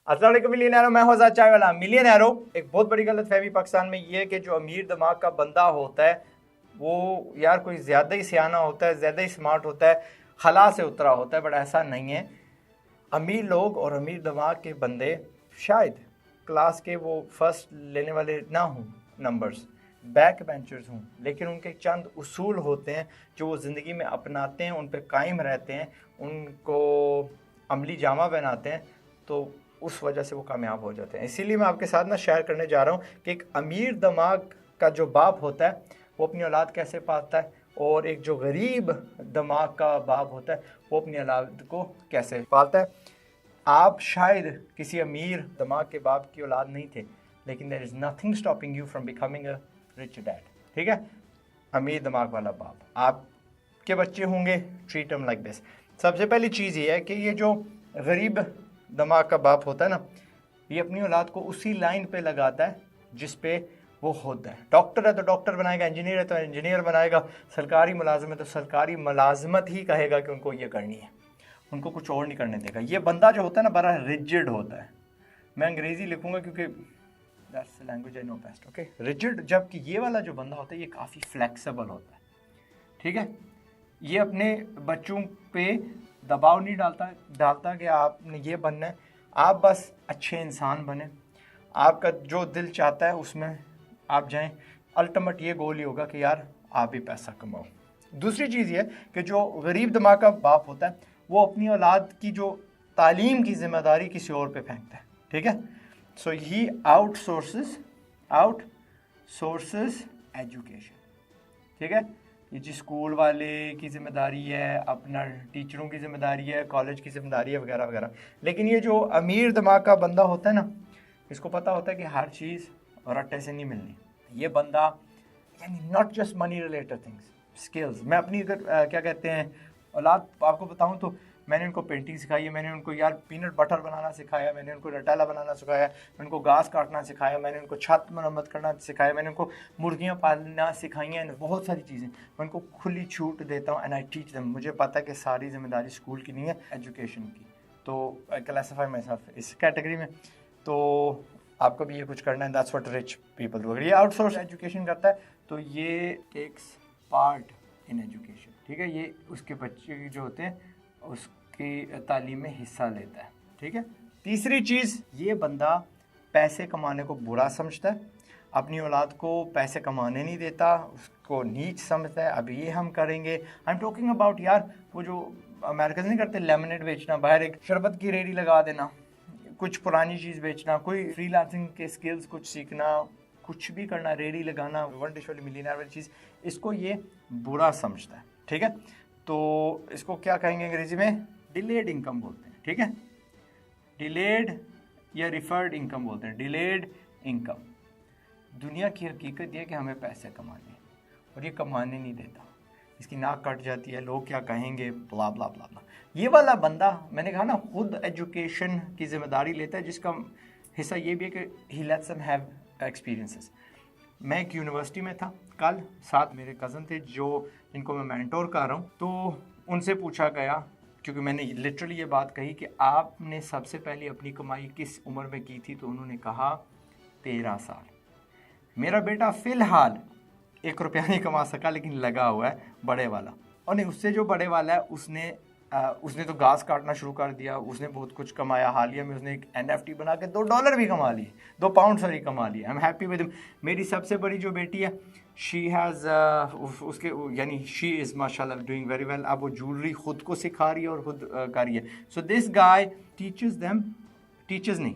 अस्सलाम वालेकुम मिलियनेरो, मैं हूं आज़ाद चाय वाला। मिलियनेरो, एक बहुत बड़ी गलतफहमी पाकिस्तान में ये है कि जो अमीर दिमाग का बंदा होता है वो यार कोई ज़्यादा ही सियाना होता है, ज़्यादा ही स्मार्ट होता है, खला से उतरा होता है। बट ऐसा नहीं है। अमीर लोग और अमीर दिमाग के बंदे शायद क्लास के वो फर्स्ट लेने वाले ना हों, नंबर्स बैक बेंचर्स हों, लेकिन उनके चंद उसूल होते हैं जो वो ज़िंदगी में अपनाते हैं, उन पर कायम रहते हैं, उनको अमली जामा पहनाते हैं, तो उस वजह से वो कामयाब हो जाते हैं। इसीलिए मैं आपके साथ ना शेयर करने जा रहा हूँ कि एक अमीर दिमाग का जो बाप होता है वो अपनी औलाद कैसे पालता है, और एक जो गरीब दिमाग का बाप होता है वो अपनी औलाद को कैसे पालता है। आप शायद किसी अमीर दिमाग के बाप की औलाद नहीं थे, लेकिन there is nothing stopping you from becoming a rich dad. ठीक है, अमीर दिमाग वाला बाप आपके बच्चे होंगे, ट्रीट देम लाइक दिस। सबसे पहली चीज़ ये है कि ये जो गरीब दिमाग का बाप होता है ना, ये अपनी औलाद को उसी लाइन पे लगाता है जिस पे वो होता है। डॉक्टर है तो डॉक्टर बनाएगा, इंजीनियर है तो इंजीनियर बनाएगा, सरकारी मुलाजिम है तो सरकारी मुलाजमत ही कहेगा कि उनको ये करनी है, उनको कुछ और नहीं करने देगा। ये बंदा जो होता है ना बड़ा रिजिड होता है। मैं अंग्रेज़ी लिखूंगा क्योंकि that's the language I know best. Okay, rigid. जबकि ये वाला जो बंदा होता है ये काफ़ी फ्लेक्सिबल होता है। ठीक है, ये अपने बच्चों पे दबाव नहीं डालता कि आपने ये बनना है, आप बस अच्छे इंसान बने, आपका जो दिल चाहता है उसमें आप जाएं। अल्टीमेट ये गोल ही होगा कि यार आप भी पैसा कमाओ। दूसरी चीज़ ये कि जो गरीब दिमाग का बाप होता है वो अपनी औलाद की जो तालीम की जिम्मेदारी किसी और पे फेंकता है। ठीक है, सो ही आउटसोर्सेस एजुकेशन। ठीक है, ये जी स्कूल वाले की जिम्मेदारी है, अपना टीचरों की जिम्मेदारी है, कॉलेज की जिम्मेदारी है, वगैरह वगैरह। लेकिन ये जो अमीर दिमाग का बंदा होता है ना, इसको पता होता है कि हर चीज़ रट्टे से नहीं मिलनी। ये बंदा यानी not just money related things, skills. मैं अपनी अगर क्या कहते हैं औलाद आपको बताऊं तो मैंने उनको पेंटिंग सिखाई है, मैंने उनको यार पीनट बटर बनाना सिखाया, मैंने उनको नटाला बनाना सिखाया, मैंने उनको घास काटना सिखाया, मैंने उनको छत मरम्मत करना सिखाया, मैंने उनको मुर्गियाँ पालना सिखाई हैं, बहुत सारी चीज़ें मैं उनको खुली छूट देता हूँ। And I teach them. मुझे पता है कि सारी जिम्मेदारी स्कूल की नहीं है, एजुकेशन की। तो आई क्लासीफाई माई सेल्फ इस कैटेगरी में। तो आपको भी ये कुछ करना है, that's what rich people do. अगर ये आउटसोर्स एजुकेशन करता है तो ये टेक्स पार्ट इन एजुकेशन। ठीक है, ये उसके बच्चे जो होते हैं उसकी तालीम में हिस्सा लेता है। ठीक है, तीसरी चीज़, ये बंदा पैसे कमाने को बुरा समझता है, अपनी औलाद को पैसे कमाने नहीं देता, उसको नीच समझता है। अब ये हम करेंगे, आई एम टॉकिंग अबाउट यार वो जो अमेरिकन नहीं करते, लेमनेड बेचना, बाहर एक शरबत की रेडी लगा देना, कुछ पुरानी चीज़ बेचना, कोई फ्रीलांसिंग के स्किल्स कुछ सीखना, कुछ भी करना, रेडी लगाना, वन डिश वाली मिलियनेयर वाली चीज़, इसको ये बुरा समझता है। ठीक है, तो इसको क्या कहेंगे अंग्रेजी में? डिलेड इनकम बोलते हैं। ठीक है, डिलेड या रिफर्ड इनकम बोलते हैं, डिलेड इनकम। दुनिया की हकीकत यह है कि हमें पैसे कमाने और ये कमाने नहीं देता, इसकी नाक कट जाती है, लोग क्या कहेंगे, ब्ला ब्ला ब्ला ब्ला। ये वाला बंदा, मैंने कहा ना, खुद एजुकेशन की जिम्मेदारी लेता है, जिसका हिस्सा ये भी है कि ही लेट्स देम हैव एक्सपीरियंसेस। मैं एक यूनिवर्सिटी में था कल, साथ मेरे कज़न थे जिनको मैं मेंटोर कर रहा हूँ। तो उनसे पूछा गया, क्योंकि मैंने लिटरली ये बात कही कि आपने सबसे पहले अपनी कमाई किस उम्र में की थी, तो उन्होंने कहा 13 साल। मेरा बेटा फ़िलहाल 1 रुपया नहीं कमा सका, लेकिन लगा हुआ है बड़े वाला। और नहीं, उससे जो बड़े वाला है उसने तो घास काटना शुरू कर दिया, उसने बहुत कुछ कमाया। हालिया में उसने एक NFT बना के $2 भी कमा लिए, 2 पाउंड सॉरी कमा लिए। I am happy with him. मेरी सबसे बड़ी जो बेटी है, शी हैज़ उसके यानी शी इज़ माशाल्लाह डूइंग वेरी वेल। अब वो ज्वेलरी खुद को सिखा रही है और खुद कर रही है। So this guy teachers them, teachers नहीं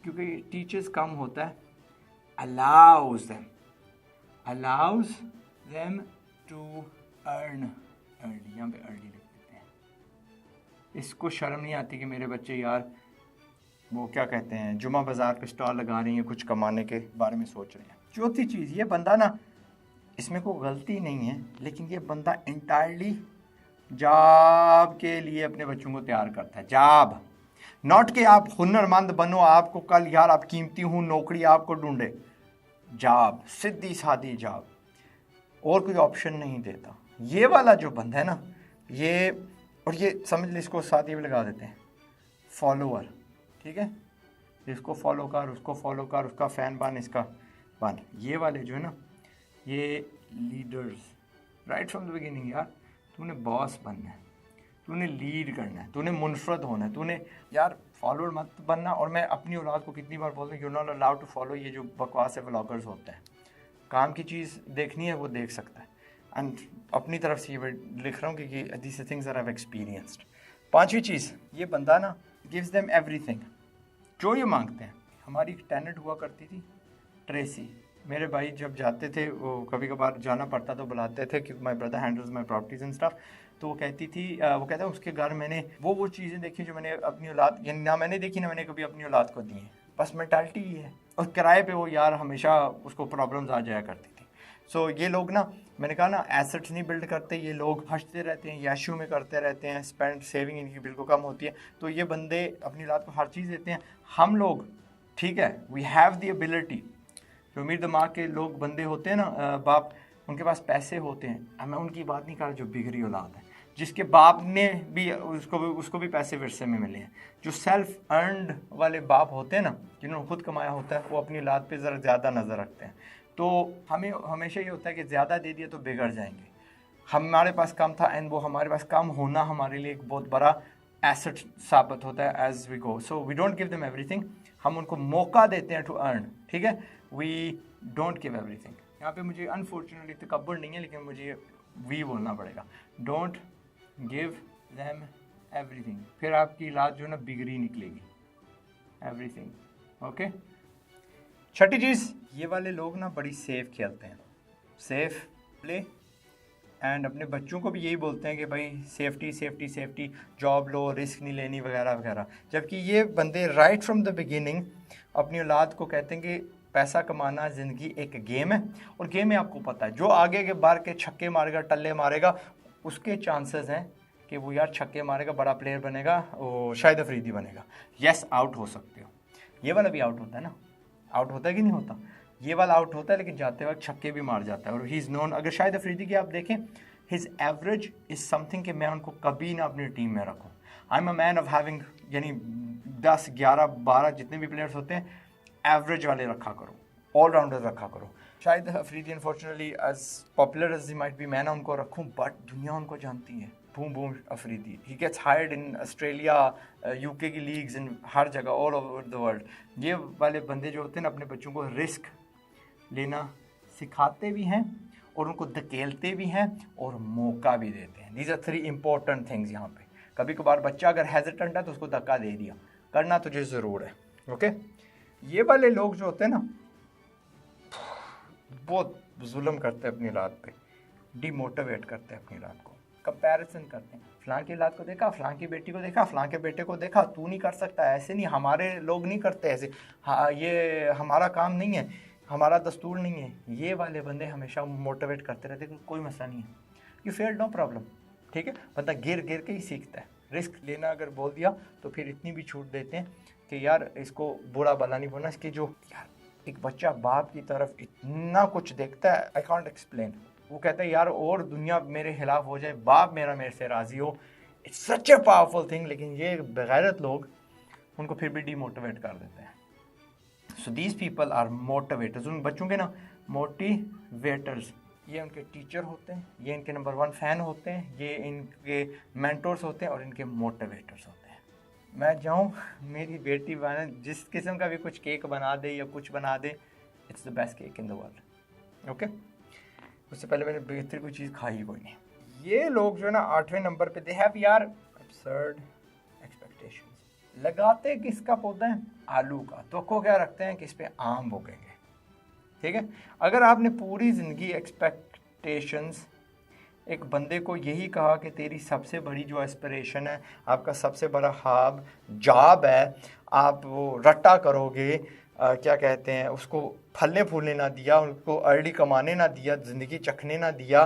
क्योंकि टीचर्स कम होता है, allows them to earn early। यहाँ पे early लिख देते हैं। इसको शर्म नहीं आती कि मेरे बच्चे यार वो क्या कहते हैं, जुमा बाज़ार पे स्टॉल लगा रही हैं, कुछ कमाने के बारे में सोच रहे हैं। चौथी चीज़, ये बंदा ना, इसमें कोई गलती नहीं है, लेकिन ये बंदा इंटायरली जॉब के लिए अपने बच्चों को तैयार करता है। जॉब, नॉट कि आप हुनरमंद बनो, आपको कल यार आप कीमती हूँ, नौकरी आपको ढूंढे। जॉब, सीधी सादी जॉब, और कोई ऑप्शन नहीं देता। ये वाला जो बंदा है ना, ये, और ये समझ लीजिए, इसको साथ ही भी लगा देते हैं, फॉलोअर। ठीक है, इसको फॉलो कर, उसको फॉलो कर, उसका फ़ैन बन, इसका बन। ये वाले जो है ना, ये leaders right from the beginning, यार तूने बॉस बनना है, तूने लीड करना है, तूने मुनफरद होना है, तूने यार फॉलोअर मत बनना। और मैं अपनी औलाद को कितनी बार बोलता हूँ, you not allowed to follow ये जो बकवास है व्लॉगर्स होते हैं। काम की चीज़ देखनी है वो देख सकता है। एंड अपनी तरफ से ये लिख रहा हूँ कि this things are have experienced. पांचवी चीज़, ये बंदा ना गिव्स देम एवरीथिंग, जो ये मांगते हैं। हमारी एक टेनेंट हुआ करती थी ट्रेसी, मेरे भाई जब जाते थे, वो कभी कभार जाना पड़ता तो बुलाते थे कि my brother handles my properties and stuff. तो वो कहती थी, वो कहता है उसके घर मैंने वो चीज़ें देखी जो मैंने अपनी औलाद, यानी ना मैंने देखी ना मैंने कभी अपनी औलाद को दी है। बस मेंटालिटी ही है। और किराए पे वो यार हमेशा उसको प्रॉब्लम्स आ जाया करती थी। सो ये लोग ना, मैंने कहा ना, एसेट्स नहीं बिल्ड करते ये लोग, हंसते रहते हैं, यशू में करते रहते हैं, स्पेंड सेविंग इनकी बिल्कुल कम होती है। तो ये बंदे अपनी औलाद को हर चीज़ देते हैं। हम लोग ठीक है, वी हैव द एबिलिटी। जो अमीर दिमाग के लोग बंदे होते हैं ना, बाप, उनके पास पैसे होते हैं। मैं उनकी बात नहीं कर रहा जो बिगड़ी औलाद है, जिसके बाप ने भी उसको भी पैसे विरसे में मिले हैं। जो सेल्फ अर्नड वाले बाप होते हैं ना, जिन्होंने खुद कमाया होता है, वो अपनी औलाद पे ज़रा ज़्यादा नज़र रखते हैं। तो हमें हमेशा ये होता है कि ज़्यादा दे दिया तो बिगड़ जाएंगे। हमारे पास कम था एंड वो हमारे पास कम होना हमारे लिए एक बहुत बड़ा एसेट साबित होता है as we go. So we don't give them everything, हम उनको मौका देते हैं टू अर्न। ठीक है, वी डोंट गिव एवरीथिंग। यहाँ पे मुझे अनफॉर्चुनेटली तकब्बुर नहीं है, लेकिन मुझे वी बोलना पड़ेगा। डोंट गिव देम एवरीथिंग, फिर आपकी रात जो है ना बिगड़ी निकलेगी। Everything okay. छठी चीज़, ये वाले लोग ना बड़ी सेफ खेलते हैं, सेफ प्ले, एंड अपने बच्चों को भी यही बोलते हैं कि भाई सेफ्टी सेफ्टी सेफ्टी, जॉब लो, रिस्क नहीं लेनी वगैरह वगैरह। जबकि ये बंदे राइट फ्रॉम द बिगिनिंग अपनी औलाद को कहते हैं कि पैसा कमाना ज़िंदगी एक गेम है, और गेम में आपको पता है जो आगे के बार के छक्के मारेगा, टल्ले मारेगा, उसके चांसेस हैं कि वो यार छक्के मारेगा, बड़ा प्लेयर बनेगा, वो शाहिद अफरीदी बनेगा। यस, आउट हो सकते हो। ये वाला भी आउट होता है ना, आउट होता है कि नहीं होता? ये वाला आउट होता है, लेकिन जाते वक्त छक्के भी मार जाता है। और ही इज़ नोन, अगर शाहिद अफरीदी की आप देखें, हिज एवरेज इज़ समथिंग कि मैं उनको कभी ना अपनी टीम में रखूँ। I am a man of having, यानी 10, 11, 12 जितने भी प्लेयर्स होते हैं एवरेज वाले रखा करो, ऑलराउंडर रखा करो। Shahid Afridi unfortunately as popular as he might be, मैं ना उनको रखूँ, बट दुनिया उनको जानती है। Boom boom Afridi, he gets hired in Australia, UK की लीग्स, इन हर जगह, ऑल ओवर द वर्ल्ड। ये वाले बंदे जो होते हैं ना, अपने बच्चों को रिस्क लेना सिखाते भी हैं और उनको धकेलते भी हैं और मौका भी देते हैं। दीज आर 3 इंपॉर्टेंट थिंग्स यहाँ पे। कभी कभार बच्चा अगर हेजिटेंट है तो उसको धक्का दे दिया, करना तुझे ज़रूर है। ओके, ये वाले लोग जो होते हैं ना, बहुत जुल्म करते हैं अपनी औलाद पे, डिमोटिवेट करते हैं अपनी औलाद को, कंपैरिजन करते हैं। फलां की औलाद को देखा, फलां की बेटी को देखा, फलां के बेटे को देखा, तू नहीं कर सकता, ऐसे नहीं, हमारे लोग नहीं करते ऐसे, हाँ ये हमारा काम नहीं है, हमारा दस्तूर नहीं है। ये वाले बंदे हमेशा मोटिवेट करते रहते हैं कि कोई मसला नहीं है, यू फेल, नो प्रॉब्लम। ठीक है, बंदा गिर गिर के ही सीखता है। रिस्क लेना अगर बोल दिया तो फिर इतनी भी छूट देते हैं कि यार इसको बुरा भला नहीं बोलना, इसकी जो यार एक बच्चा बाप की तरफ इतना कुछ देखता है, आई कॉन्ट एक्सप्लेन। वो कहता है यार और दुनिया मेरे खिलाफ हो जाए, बाप मेरा मेरे से राज़ी हो, it's such a powerful thing. लेकिन ये बेगैरत लोग उनको फिर भी डीमोटिवेट कर देते हैं। So these people are motivators. उन बच्चों के ना मोटिवेटर्स, ये उनके टीचर होते हैं, ये इनके नंबर 1 फ़ैन होते हैं, ये इनके मेंटोर्स होते हैं और इनके मोटिवेटर्स होते हैं। मैं जाऊँ, मेरी बेटी बना जिस किस्म का भी कुछ केक बना दे या कुछ बना दे, it's the best cake in the world. Okay, उससे पहले मैंने बेहतर कोई चीज़ खाई कोई नहीं। ये लोग जो है ना 8वें नंबर पे, दे हैव यार अब्सर्ड एक्सपेक्टेशंस। लगाते किसका पौधा है? आलू का। तो को क्या रखते हैं कि इस पे आम उगेंगे। ठीक है, अगर आपने पूरी ज़िंदगी एक्सपेक्टेशंस, एक बंदे को यही कहा कि तेरी सबसे बड़ी जो एस्पिरेशन है, आपका सबसे बड़ा ख्वाब जॉब है, आप वो रट्टा करोगे, क्या कहते हैं उसको, फलने फूलने ना दिया, उनको अर्ली कमाने ना दिया, ज़िंदगी चखने ना दिया,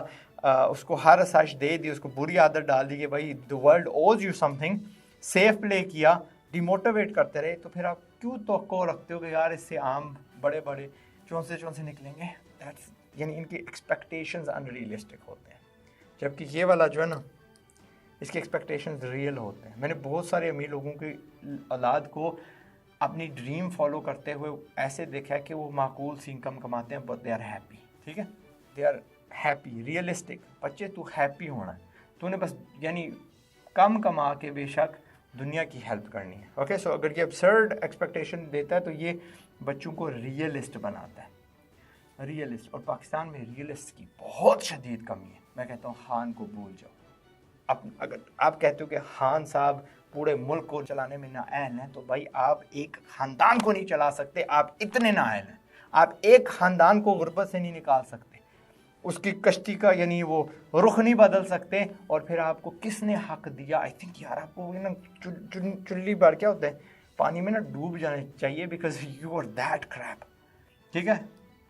उसको हर आसाइश दे दी, उसको बुरी आदत डाल दी कि भाई द वर्ल्ड ओज यू समथिंग, सेफ प्ले किया, डिमोटिवेट करते रहे, तो फिर आप क्यों तवक्को रखते हो कि यार इससे आम बड़े बड़े चौंसे निकलेंगे? दैट्स, यानी इनकी एक्सपेक्टेशंस अनरियलिस्टिक होते हैं। जबकि ये वाला जो है ना, इसके एक्सपेक्टेशंस रियल होते हैं। मैंने बहुत सारे अमीर लोगों की औलाद को अपनी ड्रीम फॉलो करते हुए ऐसे देखा है कि वो माकूल सी इनकम कमाते हैं, बट दे आर हैप्पी। ठीक है, दे आर हैप्पी, रियलिस्टिक। बच्चे तू हैप्पी होना है, तूने बस यानी कम कमा के बेशक दुनिया की हेल्प करनी है। ओके, सो अगर ये अब्सर्ड एक्सपेक्टेशन देता है तो ये बच्चों को रियलिस्ट बनाता है, रियलिस्ट। और पाकिस्तान में रियलिस्ट की बहुत शदीद कमी है। मैं कहता हूँ खान को भूल जाओ। अगर आप कहते हो कि खान साहब पूरे मुल्क को चलाने में नाअहल हैं, तो भाई आप एक ख़ानदान को नहीं चला सकते, आप इतने नाअहल हैं। आप एक ख़ानदान को गुर्बत से नहीं निकाल सकते, उसकी कश्ती का यानी वो रुख नहीं बदल सकते। और फिर आपको किसने हक दिया? आई थिंक यार आपको ना चुल्ली बार क्या होता है, पानी में ना डूब जाने चाहिए, because you are that crap. ठीक है,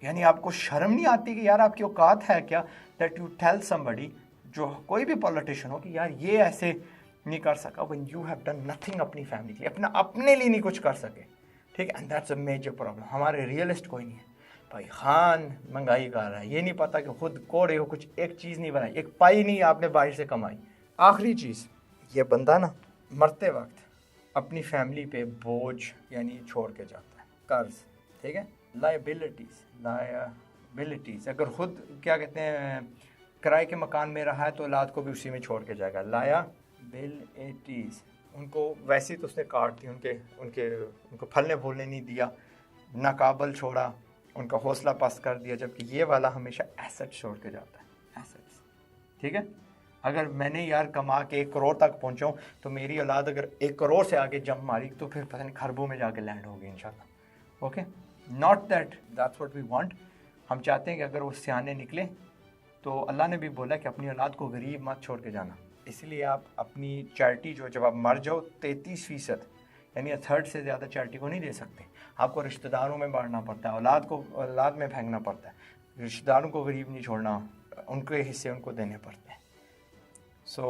यानी आपको शर्म नहीं आती कि यार आपकी औकात है क्या, दैट यू टेल समबडी, जो कोई भी पॉलिटिशियन हो, कि यार ये ऐसे नहीं कर सका when you have done nothing अपनी फैमिली के लिए, अपने लिए नहीं कुछ कर सके। ठीक है, and that's a major problem. हमारे रियलिस्ट कोई नहीं है भाई। खान महंगाई कर रहा है, ये नहीं पता कि खुद कोड़े हो, कुछ एक चीज़ नहीं बनाई, एक पाई नहीं आपने बाहर से कमाई। आखिरी चीज़, ये बंदा ना मरते वक्त अपनी फैमिली पे बोझ यानी छोड़ के जाता है, कर्ज। ठीक है, लायबिलिटीज़। अगर खुद क्या कहते हैं किराए के मकान में रहा है तो औलाद को भी उसी में छोड़ के जाएगा। लायबिलिटीज़, उनको वैसे ही तो उसने काट दी, उनको फलने फूलने नहीं दिया, नाकाबल छोड़ा, उनका हौसला पस्त कर दिया। जबकि ये वाला हमेशा एसेट छोड़ के जाता है, एसेट्स। ठीक है, अगर मैंने यार कमा के 1 करोड़ तक पहुँचाऊँ तो मेरी औलाद अगर 1 करोड़ से आगे जंप मारी तो फिर पता नहीं खरबों में जाके लैंड होगी इंशाल्लाह। Okay, not that's what we want. हम चाहते हैं कि अगर वो सियाने निकले, तो अल्लाह ने भी बोला कि अपनी औलाद को गरीब मत छोड़ के जाना। इसलिए आप अपनी चैरिटी जो, जब आप मर जाओ 33% यानी 1/3 से ज़्यादा चैरिटी को नहीं दे सकते। आपको रिश्तेदारों में बांटना पड़ता है, औलाद में फेंकना पड़ता है। रिश्तेदारों को गरीब नहीं छोड़ना, उनके हिस्से उनको देने पड़ते हैं। सो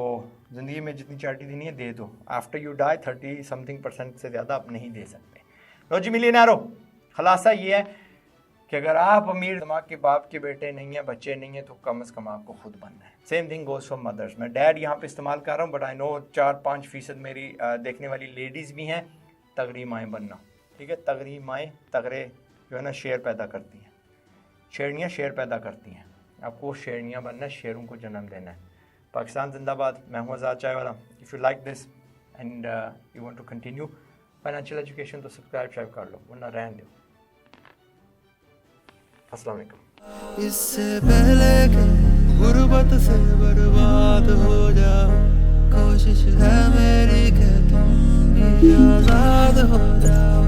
ज़िंदगी में जितनी चैरिटी देनी है दे दो। आफ्टर यू डाई 30-something% से ज़्यादा आप नहीं दे सकते। लो जी मिलियनेरो, खुलासा ये है कि अगर आप अमीर दिमाग के बाप के बेटे नहीं हैं, बच्चे नहीं हैं, तो कम से कम आपको खुद बनना है। Same thing goes for mothers. मैं डैड यहाँ पे इस्तेमाल कर रहा हूँ, बट आई नो 4-5% मेरी देखने वाली लेडीज़ भी हैं। तगड़ी माएँ बनना। ठीक है, तगड़ी माएँ, तगड़े जो है ना शेर पैदा करती हैं, शेरनियाँ शेर पैदा करती हैं। आपको शेरनियाँ बनना है, शेरों को जन्म देना है। पाकिस्तान जिंदाबाद। मैं हूँ आज़ाद चाय वाला। If you like this and you want to continue financial education तो सब्सक्राइब कर लो, वरना रहने दो। अस्सलाम वालेकुम। इससे पहले कि गुर्बत से बर्बाद हो जाओ, कोशिश है मेरी कि तुम भी आज़ाद हो जाओ।